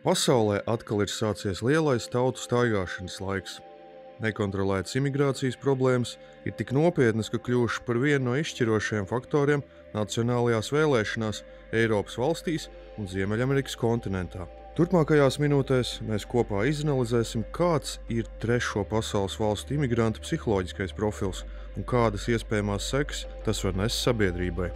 Pasaulē atkal ir sācies lielais tautu staigāšanas laiks. Nekontrolētas imigrācijas problēmas ir tik nopietnas, ka kļuvušas par vienu no izšķirošajiem faktoriem nacionālajās vēlēšanās Eiropas valstīs un Ziemeļamerikas kontinentā. Turpmākajās minūtēs mēs kopā izanalizēsim, kāds ir trešo pasaules valstu imigrantu psiholoģiskais profils un kādas iespējamās sekas tas var nest sabiedrībai.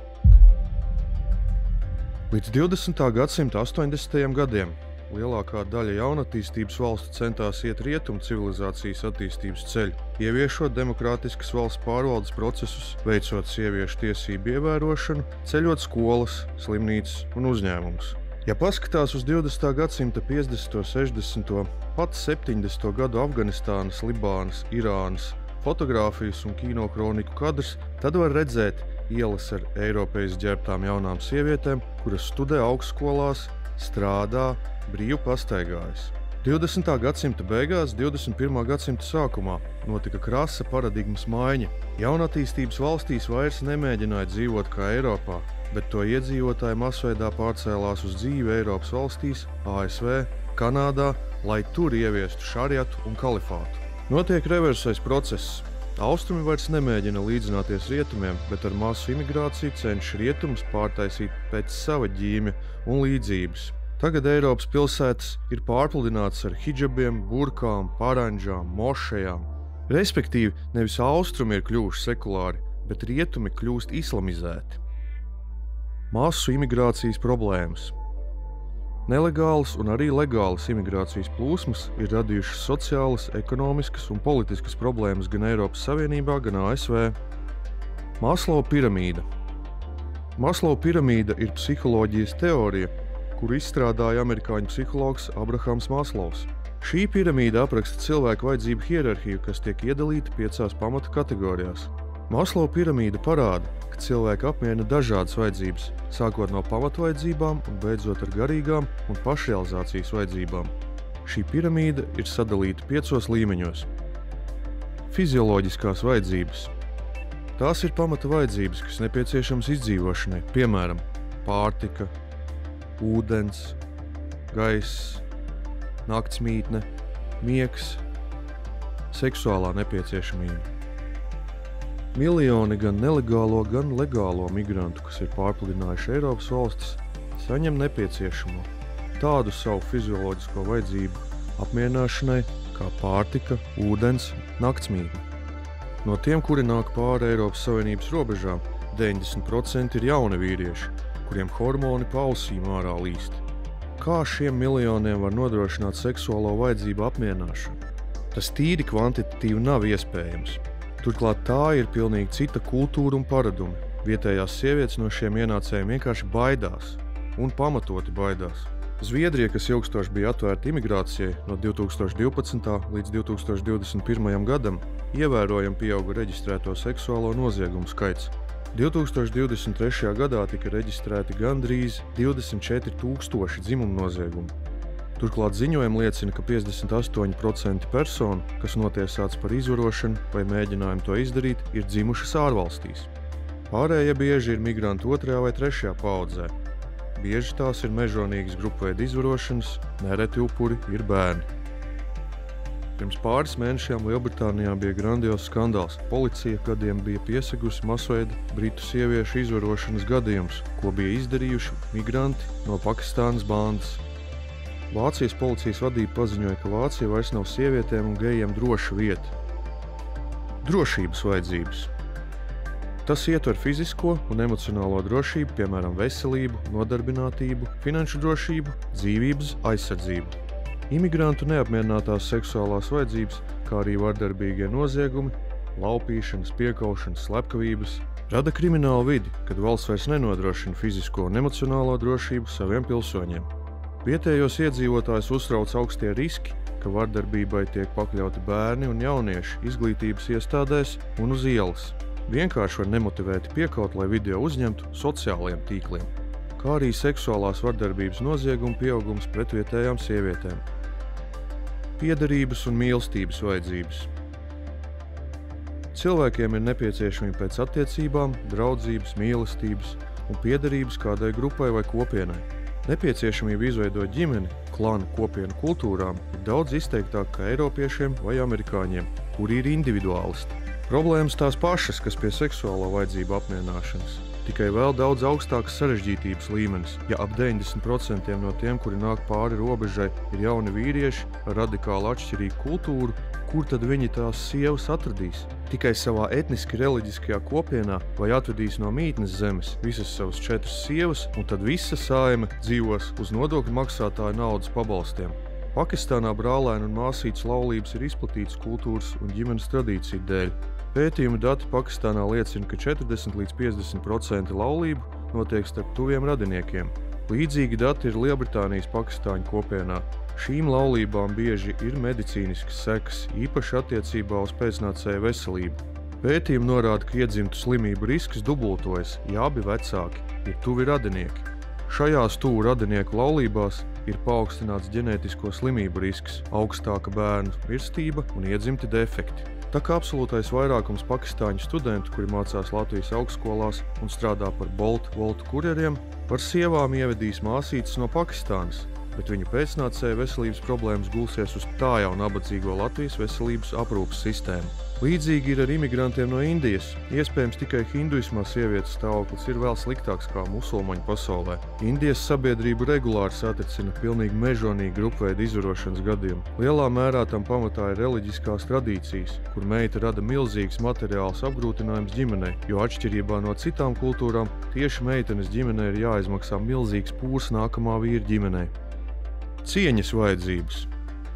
Līdz 20. gadsimta 80. gadiem lielākā daļa jaunatīstības valstu centās iet rietumu civilizācijas attīstības ceļu, ieviešot demokrātiskas valsts pārvaldes procesus, veicot sieviešu tiesību ievērošanu, ceļot skolas, slimnīcas un uzņēmumus. Ja paskatās uz 20. gadsimta 50., 60., pat 70. gadu Afganistānas, Libānas, Irānas fotogrāfijas un kinokroniku kadrus, tad var redzēt ielas ar Eiropejas ģērbtām jaunām sievietēm, kuras studē augstskolās, strādā, brīvi pastaigājas. 20. gadsimta beigās, 21. gadsimta sākumā notika krasa paradigmas maiņa. Jaunatīstības valstīs vairs nemēģināja dzīvot kā Eiropā, bet to iedzīvotāji masveidā pārcēlās uz dzīvi Eiropas valstīs, ASV, Kanādā, lai tur ieviestu šariatu un kalifātu. Notiek reversais process. Austrumi vairs nemēģina līdzināties rietumiem, bet ar masu imigrāciju cenšas rietumus pārtaisīt pēc sava ģīmja un līdzības. Tagad Eiropas pilsētas ir pārpludinātas ar hidžabiem, burkām, paranžām, mošejām. Respektīvi, nevis austrumi ir kļuvuši sekulāri, bet rietumi kļūst islamizēti. Masu imigrācijas problēmas. Nelegālas un arī legālas imigrācijas plūsmas ir radījušas sociālas, ekonomiskas un politiskas problēmas gan Eiropas Savienībā, gan ASV. Maslova piramīda. Maslova piramīda ir psiholoģijas teorija, kuru izstrādāja amerikāņu psihologs Abrahams Maslovs. Šī piramīda apraksta cilvēku vajadzību hierarhiju, kas tiek iedalīta 5 pamata kategorijās. Maslova piramīda parāda, ka cilvēki apmierina dažādas vajadzības, sākot no pamatvajadzībām un beidzot ar garīgām un pašrealizācijas vajadzībām. Šī piramīda ir sadalīta 5 līmeņos. Fizioloģiskās vajadzības. Tās ir pamata vajadzības, kas nepieciešamas izdzīvošanai, piemēram, pārtika, ūdens, gaiss, naktsmītne, miegs, seksuālā nepieciešamība. Miljoni gan nelegālo, gan legālo migrantu, kas ir pārpludinājuši Eiropas valstis, saņem nepieciešamo tādu savu fizioloģisko vajadzību apmierināšanai kā pārtika, ūdens, naktsmītne. No tiem, kuri nāk pāri Eiropas Savienības robežām, 90% ir jauni vīrieši, kuriem hormoni pa ausīm ārā līst. Kā šiem miljoniem var nodrošināt seksuālo vajadzību apmierināšanu? Tas tīri kvantitatīvi nav iespējams. Turklāt tā ir pilnīgi cita kultūra un paradumi. Vietējās sievietes no šiem ienācējiem vienkārši baidās un pamatoti baidās. Zviedrija, kas ilgstoši bija atvērta imigrācijai no 2012. līdz 2021. gadam, ievērojami pieauga reģistrēto seksuālo noziegumu skaits. 2023. gadā tika reģistrēti gandrīz 24 000 dzimumu noziegumu. Turklāt ziņojumi liecina, ka 58% personu, kas notiesāts par izvarošanu vai mēģinājumu to izdarīt, ir dzimušas ārvalstīs. Pārējie bieži ir migranti 2. vai 3. paaudzē. Bieži tās ir mežonīgas grupveida izvarošanas, nereti upuri ir bērni. Pirms pāris mēnešiem Lielbritānijā bija grandios skandāls. Policija gadiem bija piesegusi masveida britu sieviešu izvarošanas gadījumus, ko bija izdarījuši migranti no Pakistānas bandas. Vācijas policijas vadība paziņoja, ka Vācija vairs nav sievietēm un gejiem droša vieta. Drošības vajadzības. Tas ietver fizisko un emocionālo drošību, piemēram, veselību, nodarbinātību, finanšu drošību, dzīvības aizsardzību. Imigrantu neapmierinātās seksuālās vajadzības, kā arī vardarbīgie noziegumi, laupīšanas, piekaušanas, slepkavības, rada kriminālu vidi, kad valsts vairs nenodrošina fizisko un emocionālo drošību saviem pilsoņiem. Vietējos iedzīvotājus uztrauc augstie riski, ka vardarbībai tiek pakļauti bērni un jaunieši izglītības iestādēs un uz ielas. Vienkārši var nemotivēti piekaut, lai video uzņemtu sociālajiem tīkliem, kā arī seksuālās vardarbības noziegumu pieaugums pret vietējām sievietēm. Piederības un mīlestības vajadzības. Cilvēkiem ir nepieciešamība pēc attiecībām, draudzības, mīlestības un piederības kādai grupai vai kopienai. Nepieciešamība izveidot ģimeni, klanu kopienu kultūrām ir daudz izteiktāka kā eiropiešiem vai amerikāņiem, kuri ir individuālisti. Problēmas tās pašas, kas pie seksuālo vajadzību apmierināšanas. Tikai vēl daudz augstāks sarežģītības līmenis, ja ap 90% no tiem, kuri nāk pāri robežai, ir jauni vīrieši ar radikāli atšķirīgu kultūru, kur tad viņi tās sievas atradīs? Tikai savā etniski reliģiskajā kopienā vai atvedīs no mītnes zemes visas savas 4 sievas, un tad visa saime dzīvos uz nodokļu maksātāju naudas pabalstiem. Pakistānā brālēnu un māsītes laulības ir izplatītas kultūras un ģimenes tradīciju dēļ. Pētījuma dati Pakistānā liecina, ka 40 līdz 50% laulību notiek starp tuviem radiniekiem. Līdzīgi dati ir Lielbritānijas pakistāņu kopienā. Šīm laulībām bieži ir medicīniskas sekas, īpaši attiecībā uz pēcnācēju veselību. Pētījumi norāda, ka iedzimtu slimību risks dubultojas, ja abi vecāki ir tuvi radinieki. Šajās tuvu radinieku laulībās ir paaugstināts ģenētisko slimību risks, augstāka bērnu mirstība un iedzimti defekti. Tā kā absolūtais vairākums pakistāņu studentu, kuri mācās Latvijas augstskolās un strādā par Bolt kurjeriem, par sievām ievedīs māsītes no Pakistānas, bet viņu pēcnācēju veselības problēmas gulsies uz tā jau nabadzīgo Latvijas veselības aprūpes sistēmu. Līdzīgi ir ar imigrantiem no Indijas. Iespējams, tikai hinduismā sievietes stāvoklis ir vēl sliktāks kā musulmaņu pasaulē. Indijas sabiedrību regulāri satricina pilnīgi mežonīgi grupveida izvarošanas gadījumi. Lielā mērā tam pamatā ir reliģiskās tradīcijas, kur meita rada milzīgs materiāls apgrūtinājums ģimenei, jo atšķirībā no citām kultūrām tieši meitenes ģimenei ir jāizmaksā milzīgs pūrs nākamā vīra ģimenei. Cieņas vajadzības.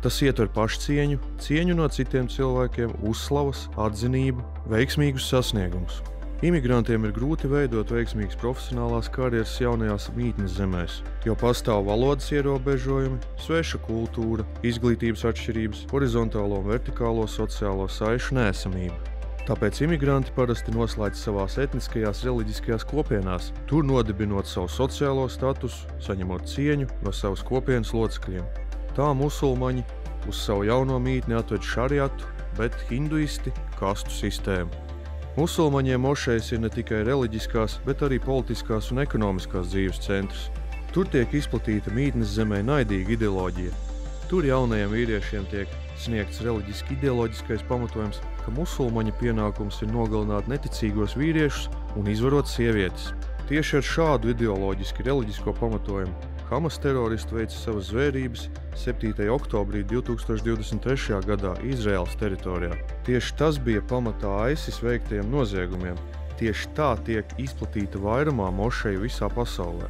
Tas ietver pašcieņu, cieņu no citiem cilvēkiem, uzslavas, atzinību, veiksmīgus sasniegumus. Imigrantiem ir grūti veidot veiksmīgas profesionālās karjeras jaunajās mītnes zemēs, jo pastāv valodas ierobežojumi, sveša kultūra, izglītības atšķirības, horizontālo un vertikālo sociālo saišu neesamība. Tāpēc imigranti parasti noslēdz savās etniskajās reliģiskajās kopienās, tur nodibinot savu sociālo statusu, saņemot cieņu no savas kopienas locekļiem. Tā musulmaņi uz savu jauno mītni atved šariatu, bet hinduisti – kastu sistēmu. Musulmaņiem mošejas ir ne tikai reliģiskās, bet arī politiskās un ekonomiskās dzīves centrs. Tur tiek izplatīta mītnes zemē naidīga ideoloģija. Tur jaunajiem vīriešiem tiek sniegts reliģiski ideoloģiskais pamatojums, ka musulmaņu pienākums ir nogalināt neticīgos vīriešus un izvarot sievietes. Tieši ar šādu ideoloģiski reliģisko pamatojumu Hamas teroristi veica savas zvērības 7. oktobrī 2023. gadā Izraēlas teritorijā. Tieši tas bija pamatā ISIS veiktajiem noziegumiem. Tieši tā tiek izplatīta vairumā mošeju visā pasaulē.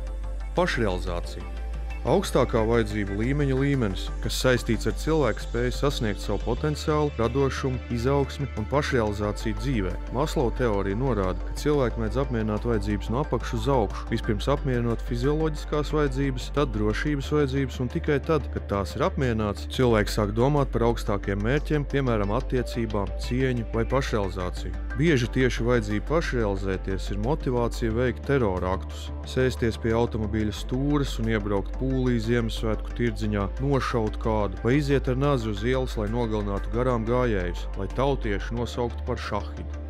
Pašrealizācija. Augstākā vajadzību līmeņa līmenis, kas saistīts ar cilvēku spēju sasniegt savu potenciālu, radošumu, izaugsmi un pašrealizāciju dzīvē. Maslova teorija norāda, ka cilvēki mēdz apmierināt vajadzības no apakšu uz augšu, vispirms apmierinot fizioloģiskās vajadzības, tad drošības vajadzības un tikai tad, kad tās ir apmierināts, cilvēks sāk domāt par augstākiem mērķiem, piemēram, attiecībām, cieņu vai pašrealizāciju. Bieži tieši vajadzība pašrealizēties ir motivācija veikt terora aktus, sēsties pie automobīļa stūres un iebraukt pūlī Ziemassvētku tirdziņā, nošaut kādu vai iziet ar nazi uz ielas, lai nogalinātu garām gājējus, lai tautieši nosauktu par šahidu.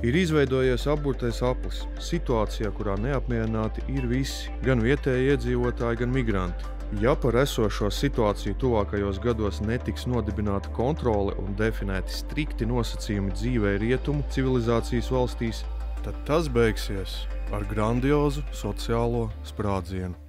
Ir izveidojies apburtais aplis, situācijā, kurā neapmierināti ir visi, gan vietēji iedzīvotāji, gan migranti. Ja par esošo situāciju tuvākajos gados netiks nodibināta kontrole un definēti strikti nosacījumi dzīvei rietumu civilizācijas valstīs, tad tas beigsies ar grandiozu sociālo sprādzienu.